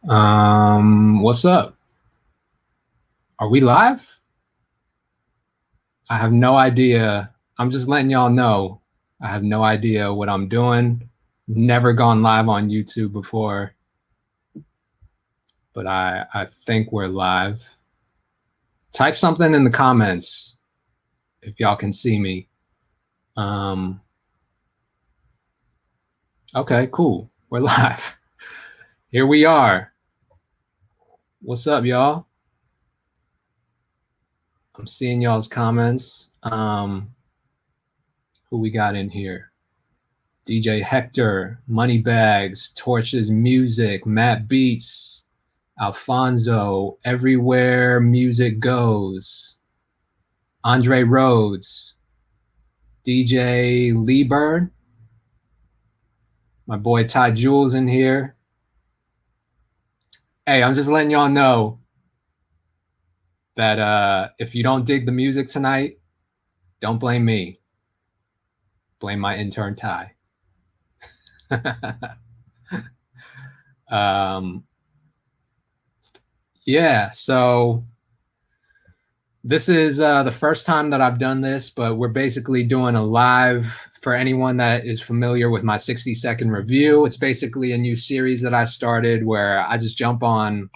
What's up? Are we live? I have no idea. I'm just letting y'all know. I have no idea what I'm doing. Never gone live on YouTube before, but I think we're live. Type something in the comments if y'all can see me. Okay, cool. We're live. Here we are. What's up, y'all? I'm seeing y'all's comments. Who we got in here? DJ Hector, Moneybags, Torches Music, Matt Beats, Alfonso, Everywhere Music Goes, Andre Rhodes, DJ Lee Bird, my boy Ty Jules in here. Hey, I'm just letting y'all know that if you don't dig the music tonight, don't blame me. Blame my intern Ty. Yeah, so this is the first time that I've done this, but we're basically doing a live for anyone that is familiar with my 60-second review. It's basically a new series that I started where I just jump on,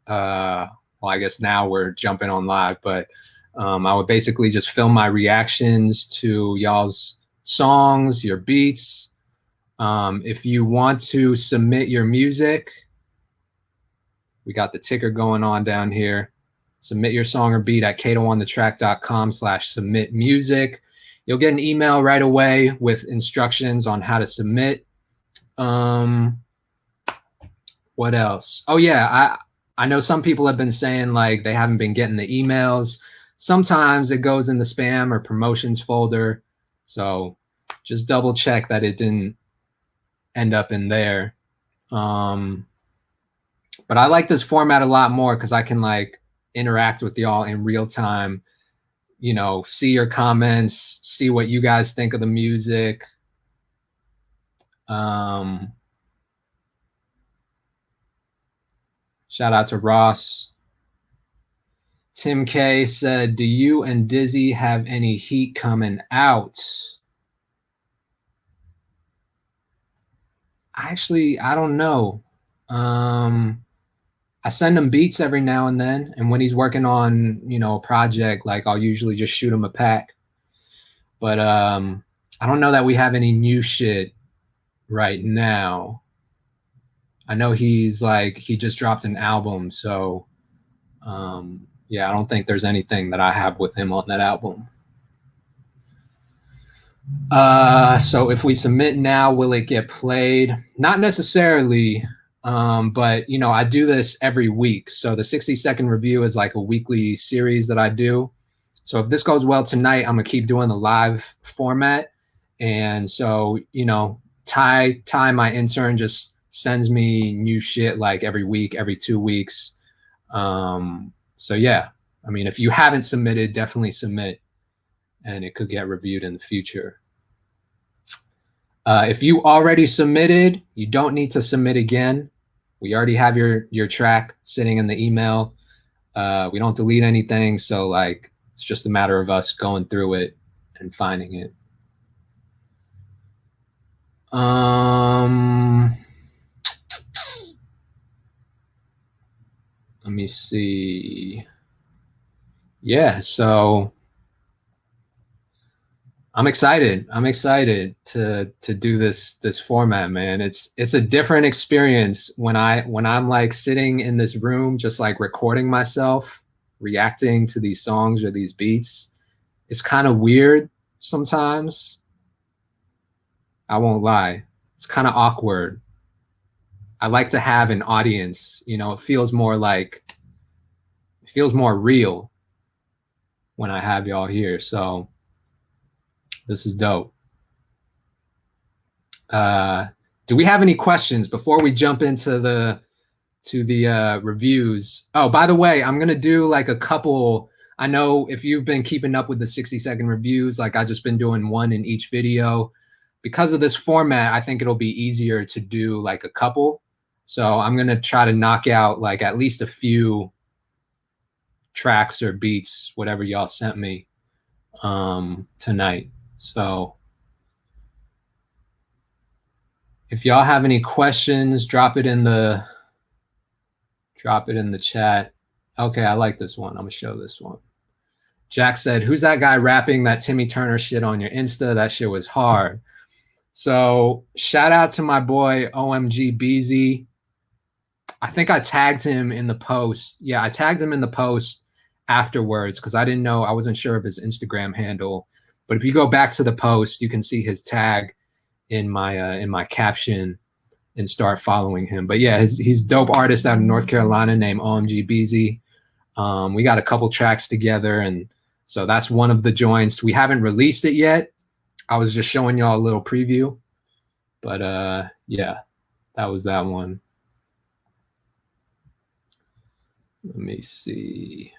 well, I guess now we're jumping on live, but I would basically just film my reactions to y'all's songs, your beats. If you want to submit your music, we got the ticker going on down here. Submit your song or beat at katoonthetrack.com/submit music. You'll get an email right away with instructions on how to submit. What else? Oh yeah, I know some people have been saying like they haven't been getting the emails. Sometimes it goes in the spam or promotions folder. So just double check that it didn't end up in there. But I like this format a lot more because I can like interact with y'all in real time, you know, see your comments, see what you guys think of the music. Shout out to Ross. Tim K said, do you and Dizzy have any heat coming out? Actually, I don't know. I send him beats every now and then, and when he's working on, you know, a project, like I'll usually just shoot him a pack. But I don't know that we have any new shit right now. I know he's like, he just dropped an album, so yeah, I don't think there's anything that I have with him on that album. So if we submit now, will it get played? Not necessarily. But you know, I do this every week. So the 60-second review is like a weekly series that I do. So if this goes well tonight, I'm gonna keep doing the live format. And so, you know, Ty, my intern, just sends me new shit like every week, every 2 weeks. So yeah, I mean, if you haven't submitted, definitely submit, and it could get reviewed in the future. If you already submitted, you don't need to submit again. We already have your track sitting in the email. We don't delete anything, so like it's just a matter of us going through it and finding it. Let me see. Yeah, so I'm excited. I'm excited to do this format, man. It's a different experience when I'm like sitting in this room just like recording myself, reacting to these songs or these beats. It's kind of weird sometimes. I won't lie. It's kind of awkward. I like to have an audience, you know, it feels more real when I have y'all here. So this is dope. Do we have any questions before we jump into the reviews? Oh, by the way, I'm gonna do like a couple. I know if you've been keeping up with the 60-second reviews, like I've just been doing one in each video. Because of this format, I think it'll be easier to do like a couple. So I'm going to try to knock out like at least a few tracks or beats, whatever y'all sent me tonight. So if y'all have any questions, drop it in the chat. Okay, I like this one. I'm gonna show this one. Jack said, "Who's that guy rapping that Timmy Turner shit on your Insta? That shit was hard." So shout out to my boy OMG BZ. I think I tagged him in the post. Yeah, I tagged him in the post afterwards because I didn't know, I wasn't sure of his Instagram handle. But if you go back to the post, you can see his tag in my caption and start following him. But yeah, he's dope artist out of North Carolina named OMG BZ. We got a couple tracks together, and so that's one of the joints. We haven't released it yet. I was just showing y'all a little preview. But yeah, that was that one. Let me see.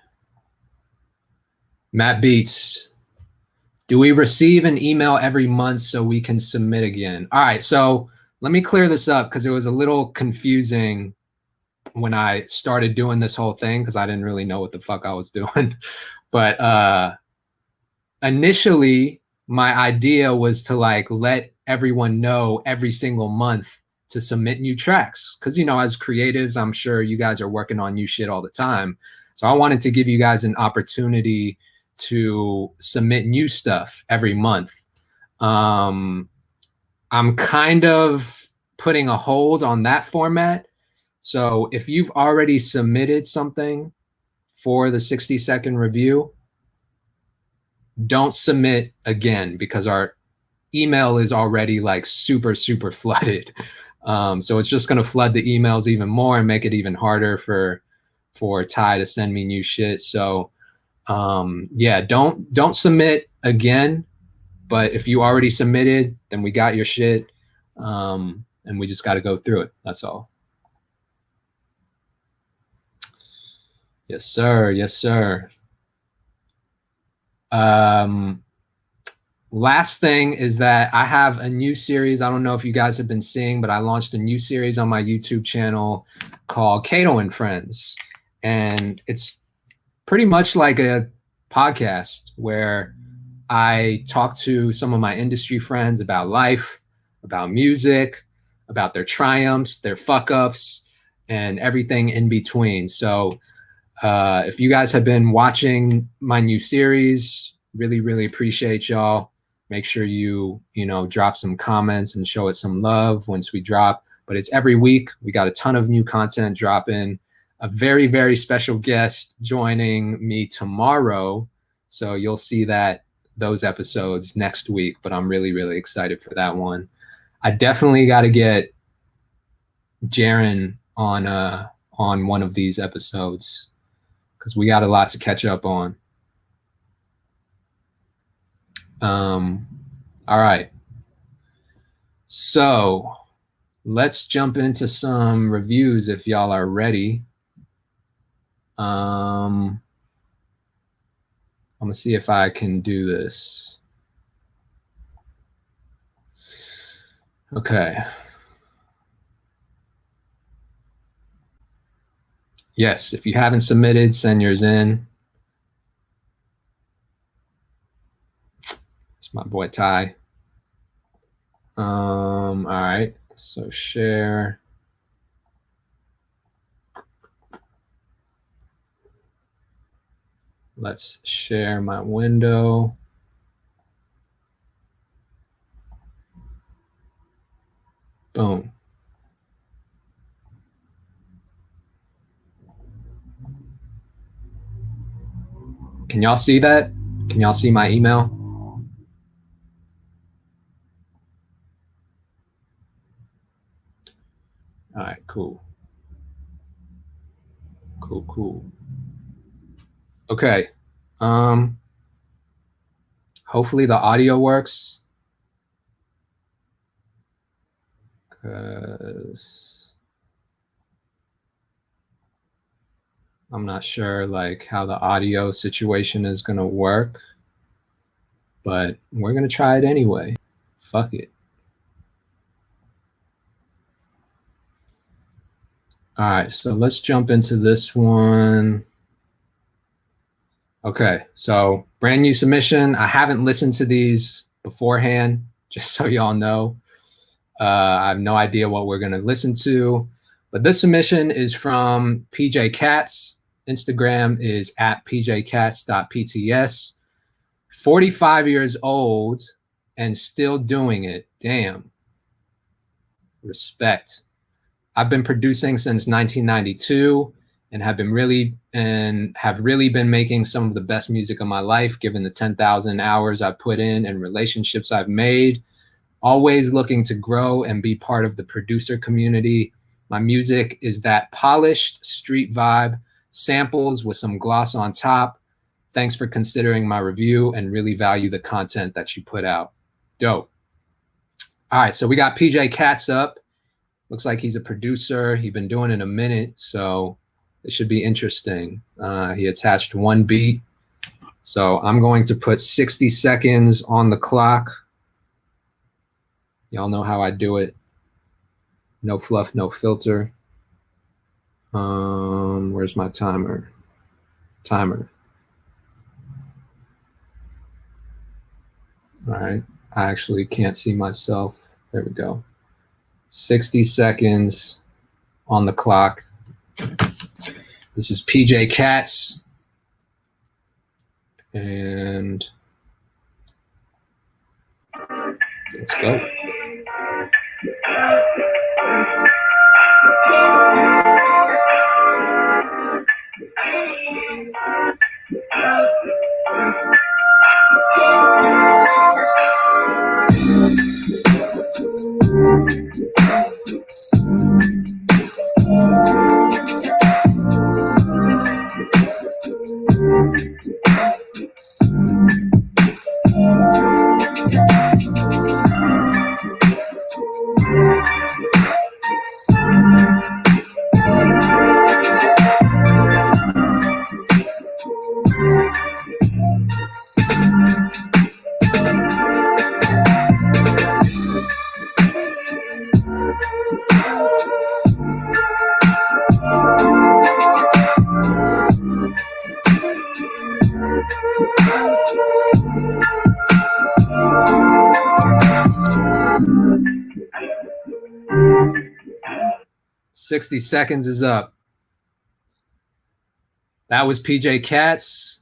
Matt Beats. Do we receive an email every month so we can submit again? All right, so let me clear this up because it was a little confusing when I started doing this whole thing because I didn't really know what the fuck I was doing. But initially, my idea was to like let everyone know every single month to submit new tracks because, you know, as creatives, I'm sure you guys are working on new shit all the time. So I wanted to give you guys an opportunity to submit new stuff every month. I'm kind of putting a hold on that format. So if you've already submitted something for the 60-second review, don't submit again because our email is already like super flooded. So it's just going to flood the emails even more and make it even harder for Ty to send me new shit. So yeah, don't submit again. But if you already submitted, then we got your shit, and we just got to go through it. That's all. Yes, sir. Yes, sir. Last thing is that I have a new series. I don't know if you guys have been seeing, but I launched a new series on my YouTube channel called Kato and Friends. And it's pretty much like a podcast where I talk to some of my industry friends about life, about music, about their triumphs, their fuck ups, and everything in between. So if you guys have been watching my new series, really appreciate y'all. Make sure you drop some comments and show it some love once we drop. But it's every week. We got a ton of new content dropping. A very special guest joining me tomorrow. So you'll see those episodes next week. But I'm really excited for that one. I definitely got to get Jaren on one of these episodes because we got a lot to catch up on. All right. So let's jump into some reviews if y'all are ready. I'm gonna see if I can do this. Okay. Yes, if you haven't submitted, send yours in. It's my boy Ty. All right, so share. Let's share my window. Boom. Can y'all see that? Can y'all see my email? All right, cool. Cool. Okay. Hopefully the audio works. Because I'm not sure like how the audio situation is gonna work, but we're gonna try it anyway. Fuck it. All right, so let's jump into this one. Okay, so brand new submission. I haven't listened to these beforehand, just so y'all know. I have no idea what we're going to listen to, but this submission is from PJ Katz. Instagram is at pjkatz.pts. 45 years old and still doing it. Damn. Respect. I've been producing since 1992 and have really been making some of the best music of my life, given the 10,000 hours I've put in and relationships I've made. Always looking to grow and be part of the producer community. My music is that polished street vibe, samples with some gloss on top. Thanks for considering my review and really value the content that you put out. Dope. All right, so we got PJ Katz up. Looks like he's a producer. He's been doing it a minute, so it should be interesting. He attached one beat. So I'm going to put 60 seconds on the clock. Y'all know how I do it. No fluff, no filter. Where's my timer? All right, I actually can't see myself. There we go. 60 seconds on the clock. This is PJ Katz. And let's go. "60 seconds is up." That was PJ Katz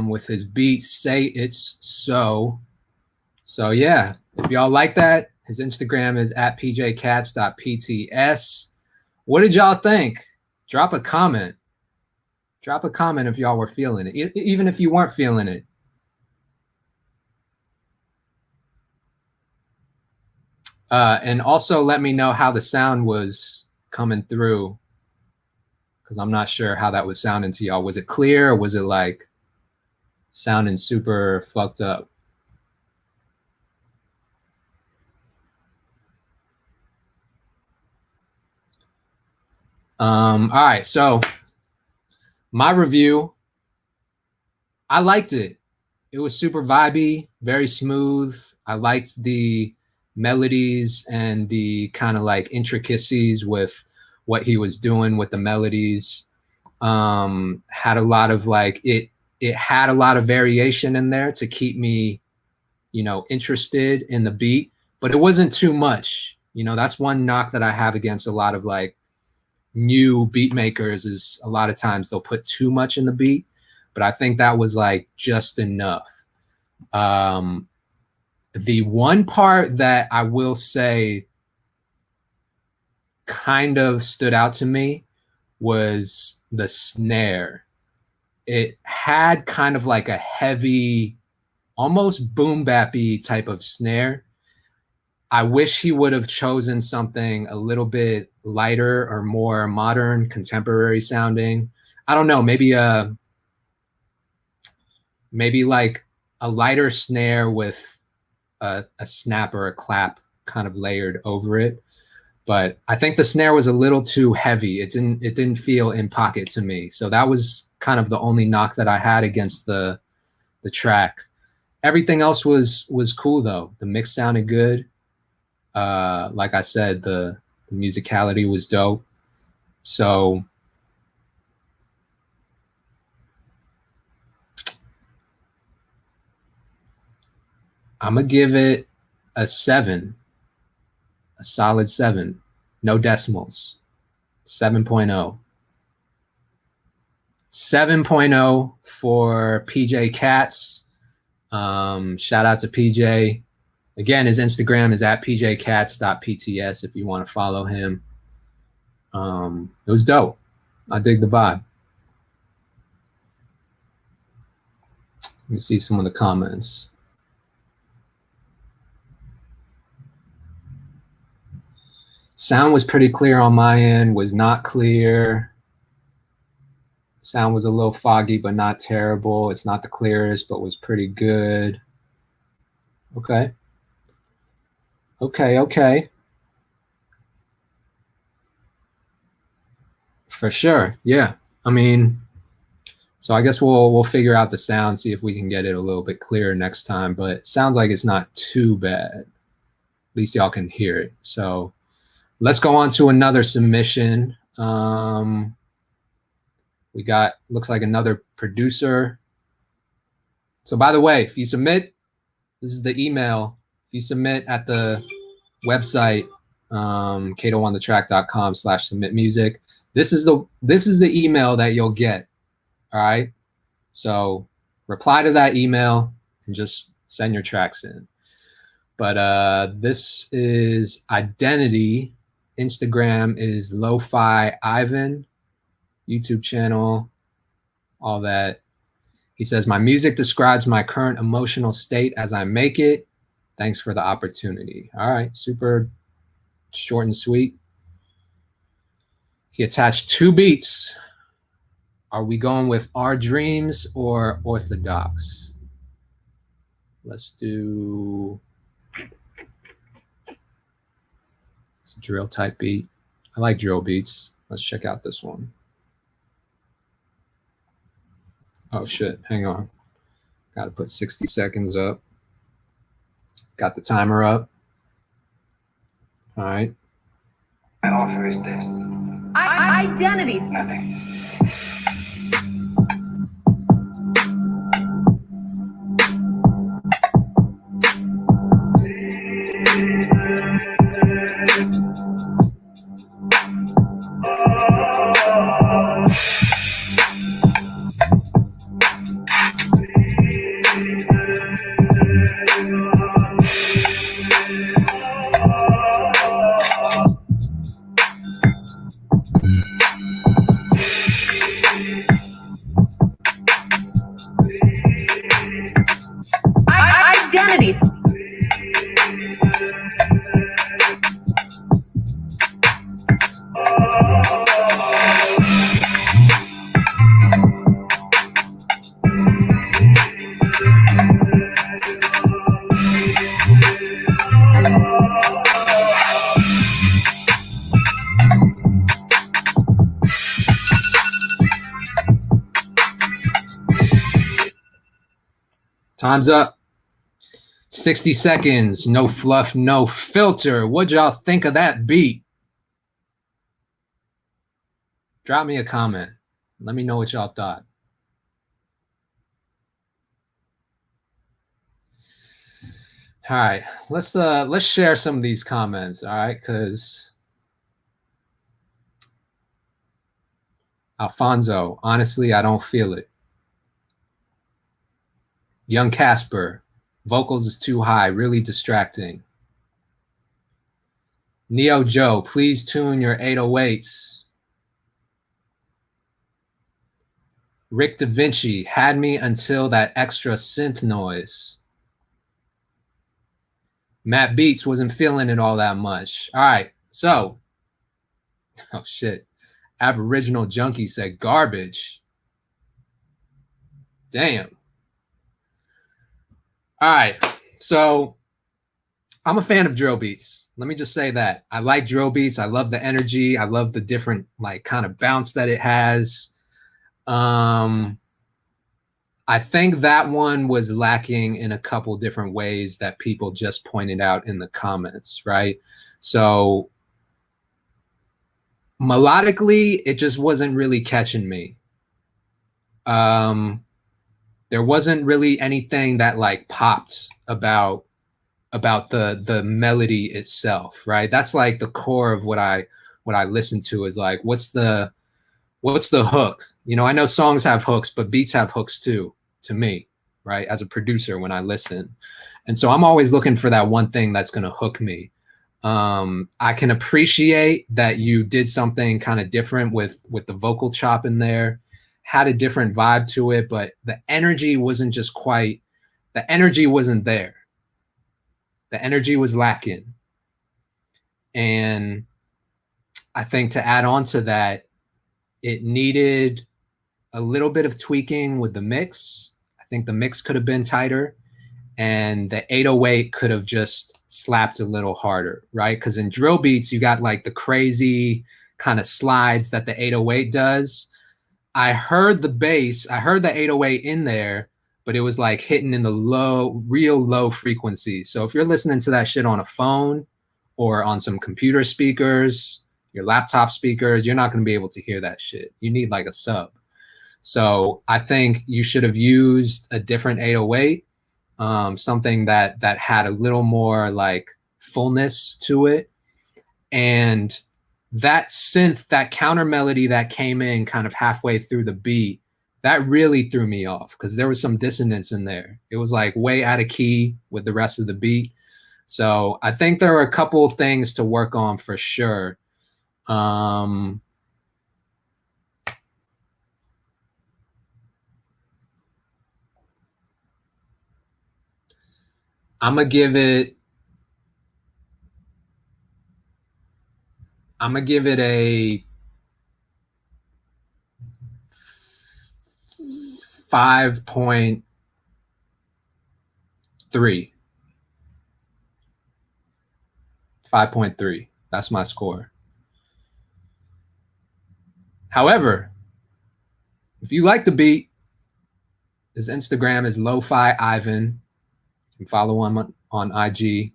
with his beat "Say It's So." So yeah, if y'all like that, his Instagram is at pjkatz.pts. What did y'all think? Drop a comment. Drop a comment if y'all were feeling it, even if you weren't feeling it. And also let me know how the sound was coming through, because I'm not sure how that was sounding to y'all. Was it clear, or was it like sounding super fucked up? All right, so my review, I liked it. It was super vibey, very smooth. I liked the melodies and the kind of like intricacies with what he was doing with the melodies. Had a lot of like it had a lot of variation in there to keep me, you know, interested in the beat, but it wasn't too much. You know, that's one knock that I have against a lot of like new beat makers, is a lot of times they'll put too much in the beat, but I think that was like just enough. The one part that I will say kind of stood out to me was the snare. It had kind of like a heavy, almost boom bappy type of snare. I wish he would have chosen something a little bit lighter or more modern, contemporary sounding. I don't know, maybe like a lighter snare with a snap or a clap kind of layered over it. But I think the snare was a little too heavy. It didn't feel in pocket to me. So that was kind of the only knock that I had against the track. Everything else was cool though. The mix sounded good. Like I said, the musicality was dope. So I'm going to give it a 7, a solid 7, no decimals, 7.0. 7.0 for PJ Katz. Shout out to PJ. Again, his Instagram is at pjkatz.pts if you want to follow him. It was dope. I dig the vibe. Let me see some of the comments. Sound was pretty clear on my end, was not clear. Sound was a little foggy, but not terrible. It's not the clearest, but was pretty good. Okay. Okay. For sure. Yeah. I mean, so I guess we'll figure out the sound, see if we can get it a little bit clearer next time, but it sounds like it's not too bad. At least y'all can hear it. So let's go on to another submission. We got, looks like another producer. So by the way, if you submit, this is the email. If you submit at the website, katoonthetrack.com/submit music, this is the email that you'll get. All right. So reply to that email and just send your tracks in. But this is Identity. Instagram is Lo-Fi Ivan. YouTube channel, all that. He says, my music describes my current emotional state as I make it. Thanks for the opportunity. All right, super short and sweet. He attached 2 beats. Are we going with Our Dreams or Orthodox? Let's do, it's a drill type beat. I like drill beats. Let's check out this one. Oh shit, hang on. Got to put 60 seconds up. Got the timer up. All right. My offer is this. Identity. Nothing. Identity. Time's up. 60 seconds, no fluff, no filter. What'd y'all think of that beat? Drop me a comment. Let me know what y'all thought. All right, let's share some of these comments, all right? Because Alfonso, honestly, I don't feel it. Young Casper, vocals is too high, really distracting. Neo Joe, please tune your 808s. Rick Da Vinci, had me until that extra synth noise. Matt Beats, wasn't feeling it all that much. All right, so, oh shit. Aboriginal Junkie said garbage. Damn. All right, so I'm a fan of drill beats. Let me just say that. I like drill beats. I love the energy. I love the different like kind of bounce that it has. I think that one was lacking in a couple different ways that people just pointed out in the comments, right? So Melodically, it just wasn't really catching me. There wasn't really anything that like popped about the melody itself, right? That's like the core of what I listen to, is like, what's the hook? You know, I know songs have hooks, but beats have hooks too, to me, right? As a producer, when I listen. And so I'm always looking for that one thing that's going to hook me. I can appreciate that you did something kind of different with the vocal chop in there, had a different vibe to it, but the energy wasn't just quite, the energy wasn't there. The energy was lacking. And I think to add on to that, it needed a little bit of tweaking with the mix. I think the mix could have been tighter, and the 808 could have just slapped a little harder, right? Because in drill beats, you got like the crazy kind of slides that the 808 does. I heard the bass, I heard the 808 in there, but it was like hitting in the low, real low frequency. So if you're listening to that shit on a phone or on some computer speakers, your laptop speakers, you're not going to be able to hear that shit. You need like a sub. So I think you should have used a different 808, something that had a little more like fullness to it. And that synth, that counter melody that came in kind of halfway through the beat, that really threw me off, because there was some dissonance in there. It was like way out of key with the rest of the beat. So I think there are a couple of things to work on for sure. I'm gonna give it a 5.3. 5.3. That's my score. However, if you like the beat, his Instagram is Lo-Fi Ivan. You can follow him on IG.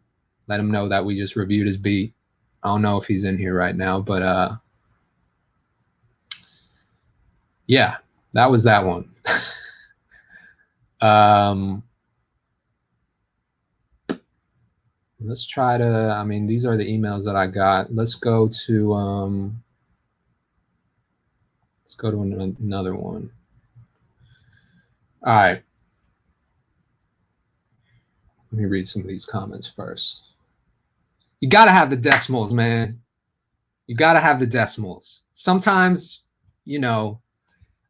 Let him know that we just reviewed his beat. I don't know if he's in here right now, but yeah, that was that one. Let's try to, I mean, these are the emails that I got. Let's go to another one. All right. Let me read some of these comments first. You got to have the decimals, man. You got to have the decimals. Sometimes, you know,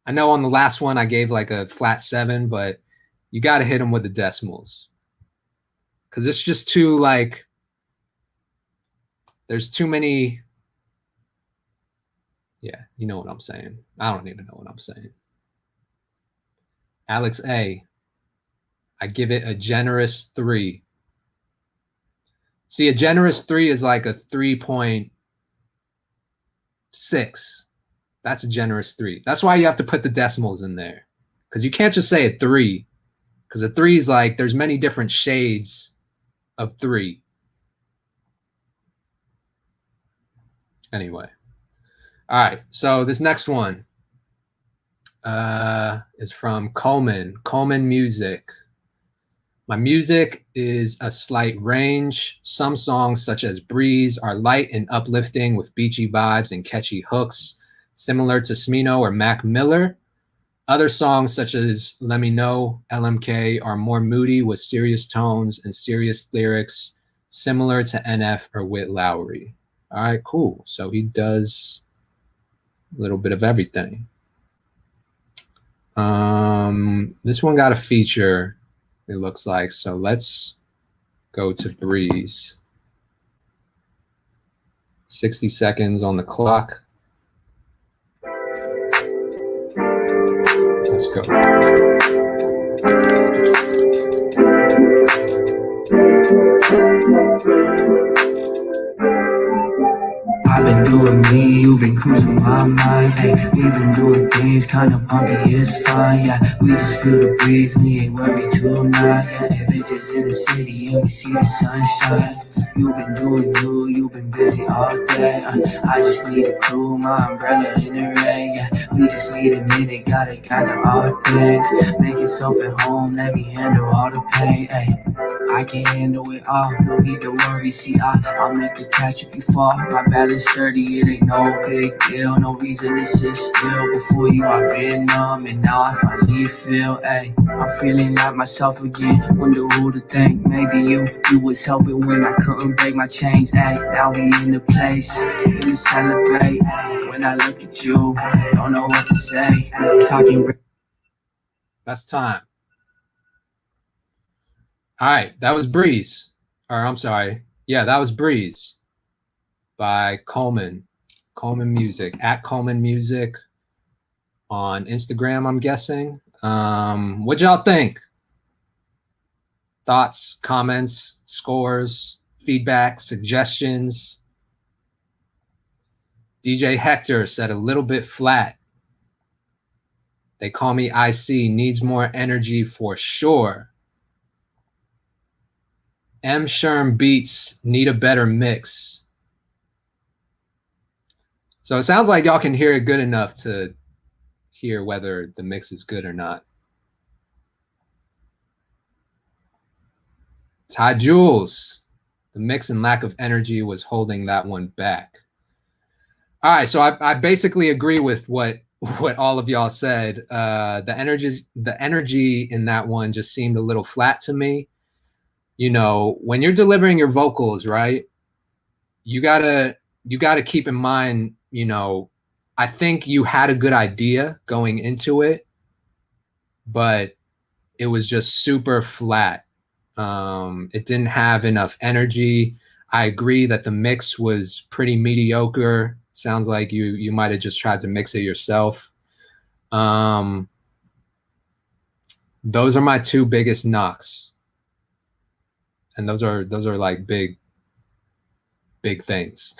I know on the last one I gave like a flat 7, but you got to hit them with the decimals. Because it's just too, like, there's too many. Yeah, you know what I'm saying. I don't even know what I'm saying. Alex A, I give it a generous 3. See, a generous 3 is like a 3.6. That's a generous 3. That's why you have to put the decimals in there, because you can't just say a 3, because a 3 is like, there's many different shades of 3. Anyway. All right. So this next one is from Coleman. Coleman Music. My music is a slight range. Some songs, such as Breeze, are light and uplifting with beachy vibes and catchy hooks, similar to Smino or Mac Miller. Other songs, such as Let Me Know, LMK, are more moody with serious tones and serious lyrics, similar to NF or Whit Lowry. All right, cool. So he does a little bit of everything. This one got a feature, it looks like. So let's go to Breeze. 60 seconds on the clock. Let's go. I've been doing me, you've been cruising my mind. Hey, we've been doing things kinda bumpy, it's fine. Yeah, we just feel the breeze, we ain't worried tonight. Yeah, if it's just in the city and we see the sunshine. You've been doing you, you've been busy all day. I just need a crew, my umbrella in the rain. Yeah, we just need a minute, gotta gather all things. Make yourself at home, let me handle all the pain. Ay. I can handle it all, no need to worry. See, I'll make a catch if you fall. My balance sturdy, it ain't no big deal. No reason to sit still. Before you, I've been numb, and now I finally feel. Ay, I'm feeling like myself again. Wonder who to thank. Maybe you was helping when I couldn't break my chains. Ay, now we in the place, finna celebrate. When I look at you, don't know what to say. Talking. That's time. All right, that was Breeze. Or I'm sorry. Yeah, that was Breeze by Coleman. Coleman Music. At Coleman Music on Instagram, I'm guessing. What'd y'all think? Thoughts, comments, scores, feedback, suggestions? DJ Hector said a little bit flat. They call me IC. Needs more energy for sure. M. Sherm Beats need a better mix. So it sounds like y'all can hear it good enough to hear whether the mix is good or not. Ty Jules, the mix and lack of energy was holding that one back. All right, so I basically agree with what all of y'all said. The energy in that one just seemed a little flat to me. You know, when you're delivering your vocals, right, you gotta keep in mind, you know, I think you had a good idea going into it, but it was just super flat. It didn't have enough energy. I agree that the mix was pretty mediocre. Sounds like you might have just tried to mix it yourself. Those are my two biggest knocks. And those are like big things.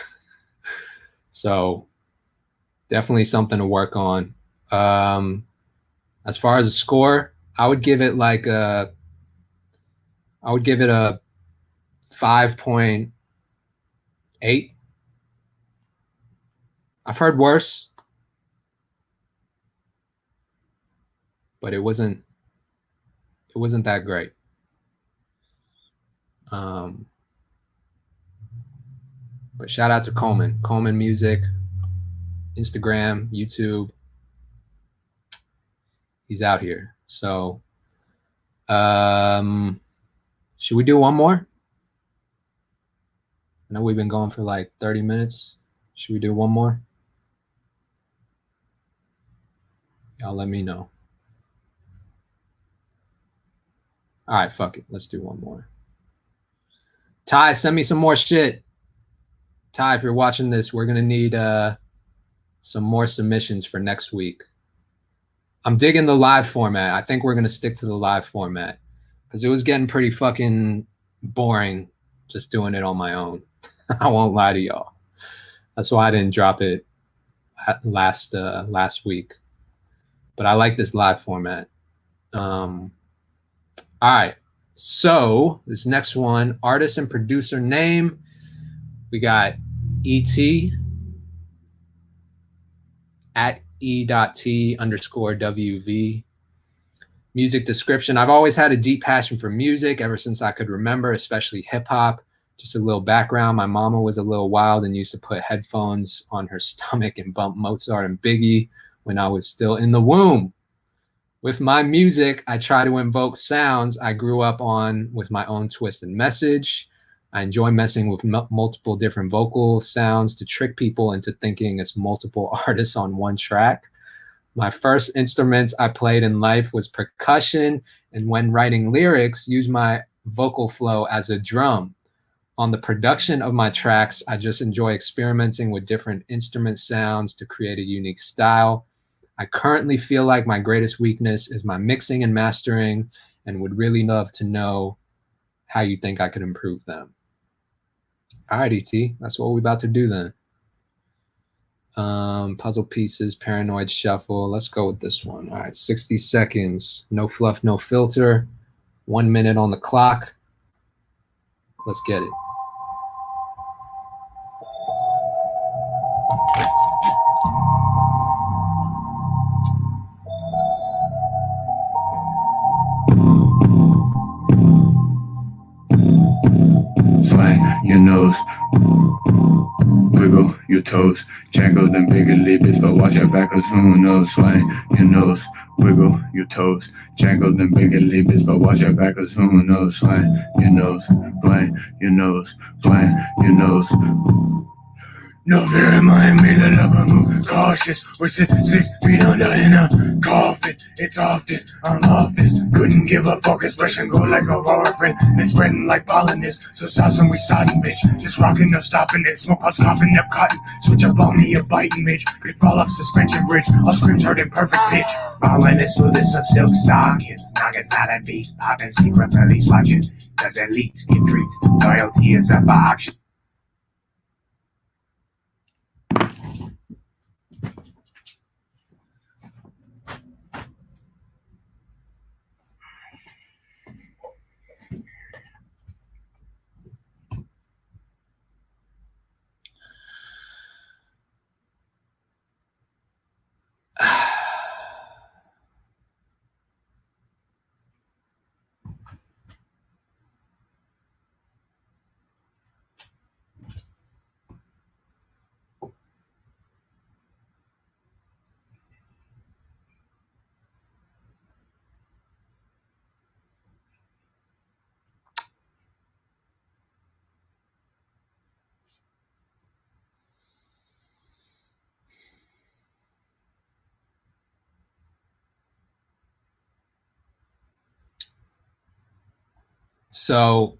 So definitely something to work on. As far as a score, I would give it like a 5.8. I've heard worse, but it wasn't that great. But shout out to Coleman Music, Instagram, YouTube. He's out here. So, should we do one more? I know we've been going for like 30 minutes. Should we do one more? Y'all let me know. All right, fuck it. Let's do one more. Ty, send me some more shit. Ty, if you're watching this, we're going to need some more submissions for next week. I'm digging the live format. I think we're going to stick to the live format because it was getting pretty fucking boring just doing it on my own. I won't lie to y'all. That's why I didn't drop it last week. But I like this live format. All right. So this next one, artist and producer name, we got ET at E.T_WV. Music description. I've always had a deep passion for music ever since I could remember, especially hip hop. Just a little background. My mama was a little wild and used to put headphones on her stomach and bump Mozart and Biggie when I was still in the womb. With my music, I try to invoke sounds I grew up on with my own twist and message. I enjoy messing with multiple different vocal sounds to trick people into thinking it's multiple artists on one track. My first instruments I played in life was percussion, and when writing lyrics, used my vocal flow as a drum. On the production of my tracks, I just enjoy experimenting with different instrument sounds to create a unique style. I currently feel like my greatest weakness is my mixing and mastering, and would really love to know how you think I could improve them. All right, ET, that's what we're about to do then. Puzzle pieces, paranoid shuffle. Let's go with this one. All right, 60 seconds. No fluff, no filter. 1 minute on the clock. Let's get it. your toes. Jangle them bigger leapers, but watch your back, cause who knows? Swing your nose, wiggle your toes. Jangle them bigger leapers, but watch your back, cause who knows? Swing your nose, swing your nose, swing your nose. No fear in my immediate up, I move cautious. We're 6 feet under in a coffin. It's often I'm off this. Couldn't give a fuck, expression go like a warfarin. It's spreading like pollen is. So saucing we sodding, bitch. Just rocking, no stopping it. Smoke clouds coughing up cotton. Switch up on me, a biting, bitch. Could fall off suspension bridge. All screams heard in perfect pitch. Ballin' as smooth as some silk stockings. Noggins not a beast. Poppin' secret police watching. Cause it leaks, get treats. Loyalty is up for auction. So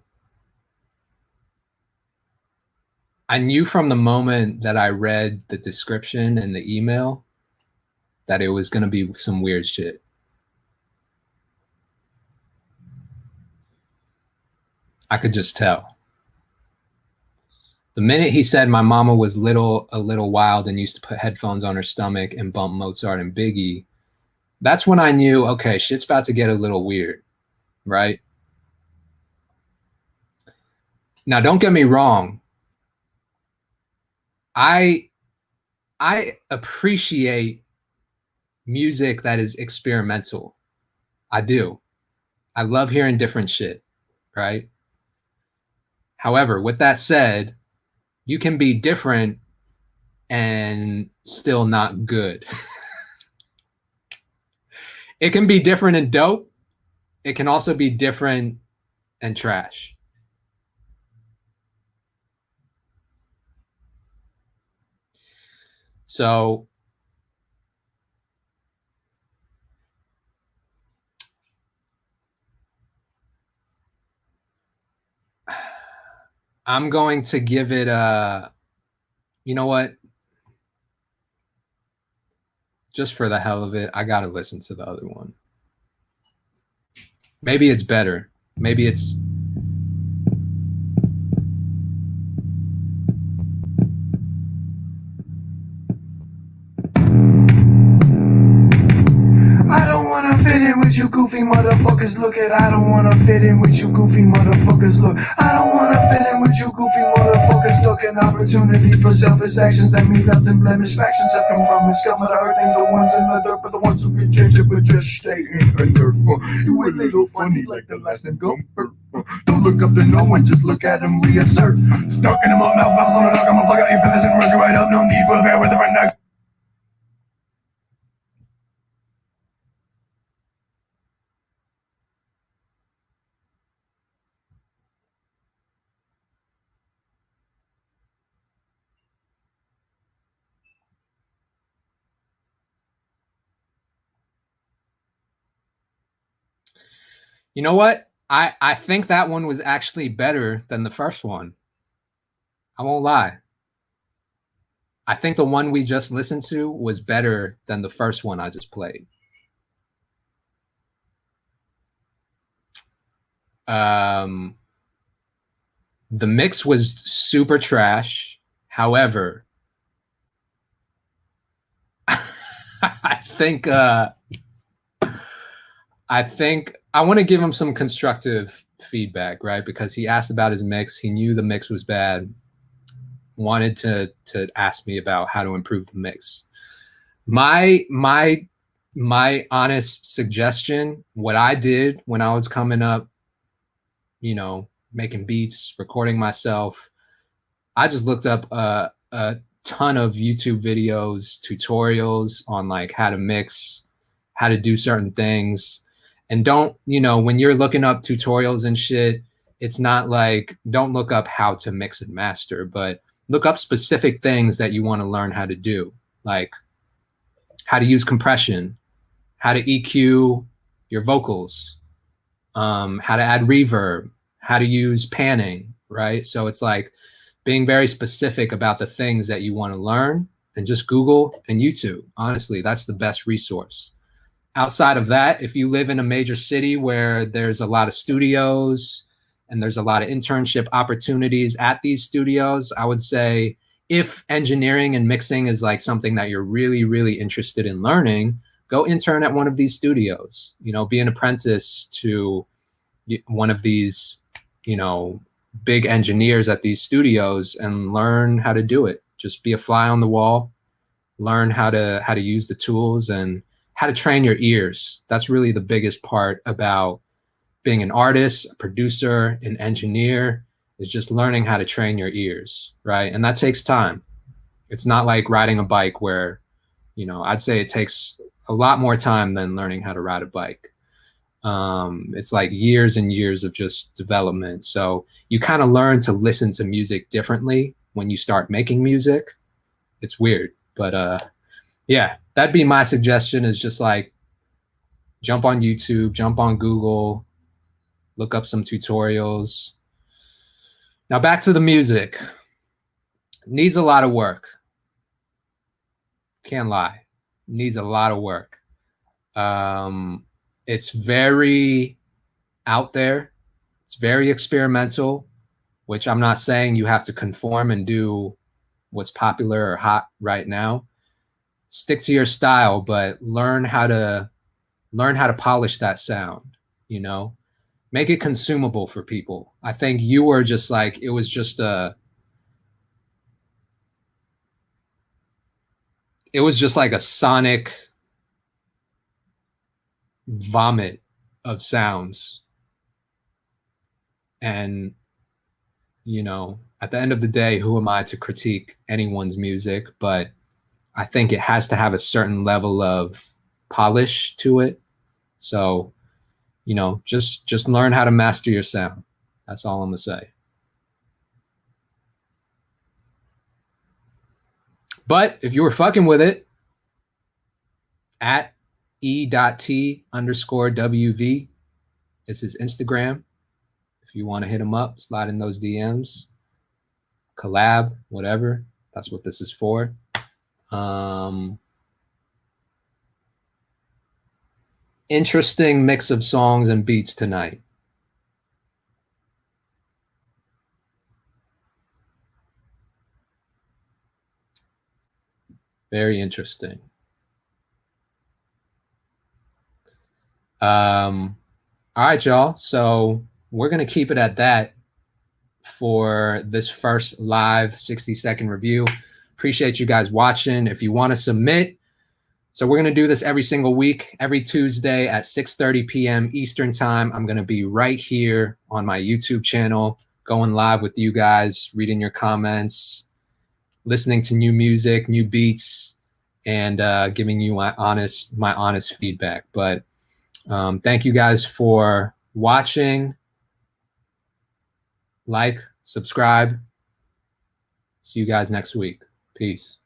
I knew from the moment that I read the description and the email that it was going to be some weird shit. I could just tell. The minute he said my mama was a little wild and used to put headphones on her stomach and bump Mozart and Biggie, that's when I knew, okay, shit's about to get a little weird, right? Now, don't get me wrong. I appreciate music that is experimental. I do. I love hearing different shit, right? However, with that said, you can be different and still not good. It can be different and dope. It can also be different and trash. So I'm going to give it a, you know what? Just for the hell of it, I got to listen to the other one. Maybe it's better. Maybe it's... I don't wanna fit in with you goofy motherfuckers. Look at, I don't wanna fit in with you goofy motherfuckers. Look, I don't wanna fit in with you goofy motherfuckers. Look, an opportunity for selfish actions that mean nothing. Blemish factions have come from the scum of the earth. Ain't the ones in the dirt, but the ones who can change it, but just stay in the dirt. You a little funny like the last name Gumper. Don't look up to no one, just look at him, reassert. Stuck in the mouth, bounce on the dog. I'm gonna plug out your feathers and rush you right up. No need for a fair with the right now. You know what? I think that one was actually better than the first one. I won't lie. I think the one we just listened to was better than the first one I just played. The mix was super trash. However, I think I want to give him some constructive feedback, right? Because he asked about his mix. He knew the mix was bad. Wanted to ask me about how to improve the mix. My honest suggestion, what I did when I was coming up, you know, making beats, recording myself, I just looked up a ton of YouTube videos, tutorials on like how to mix, how to do certain things. And don't, you know, when you're looking up tutorials and shit, it's not like, don't look up how to mix and master, but look up specific things that you want to learn how to do, like how to use compression, how to EQ your vocals, how to add reverb, how to use panning, right? So it's like being very specific about the things that you want to learn, and just Google and YouTube. Honestly, that's the best resource. Outside of that, if you live in a major city where there's a lot of studios and there's a lot of internship opportunities at these studios, I would say if engineering and mixing is like something that you're really, really interested in learning, go intern at one of these studios, you know, be an apprentice to one of these, you know, big engineers at these studios and learn how to do it. Just be a fly on the wall, learn how to use the tools and how to train your ears. That's really the biggest part about being an artist, a producer, an engineer, is just learning how to train your ears, right? And that takes time. It's not like riding a bike where, you know, I'd say it takes a lot more time than learning how to ride a bike. It's like years and years of just development. So you kind of learn to listen to music differently when you start making music. It's weird, but yeah, that'd be my suggestion, is just like jump on YouTube, jump on Google, look up some tutorials. Now back to the music. Needs a lot of work. Can't lie. Needs a lot of work. It's very out there. It's very experimental, which I'm not saying you have to conform and do what's popular or hot right now. Stick to your style, but learn how to polish that sound, you know, make it consumable for people. I think you were just like, it was just like a sonic vomit of sounds. And, you know, at the end of the day, who am I to critique anyone's music? But I think it has to have a certain level of polish to it. So, you know, just learn how to master your sound. That's all I'm gonna say. But if you were fucking with it, at e.t_wv is his Instagram. If you want to hit him up, slide in those DMs, collab, whatever. That's what this is for. Interesting mix of songs and beats tonight. Very interesting. All right, y'all. So we're going to keep it at that for this first live 60-second review. Appreciate you guys watching. If you want to submit, so we're going to do this every single week, every Tuesday at 6:30 p.m. Eastern time. I'm going to be right here on my YouTube channel, going live with you guys, reading your comments, listening to new music, new beats, and giving you my honest feedback. But thank you guys for watching. Like, subscribe. See you guys next week. Peace.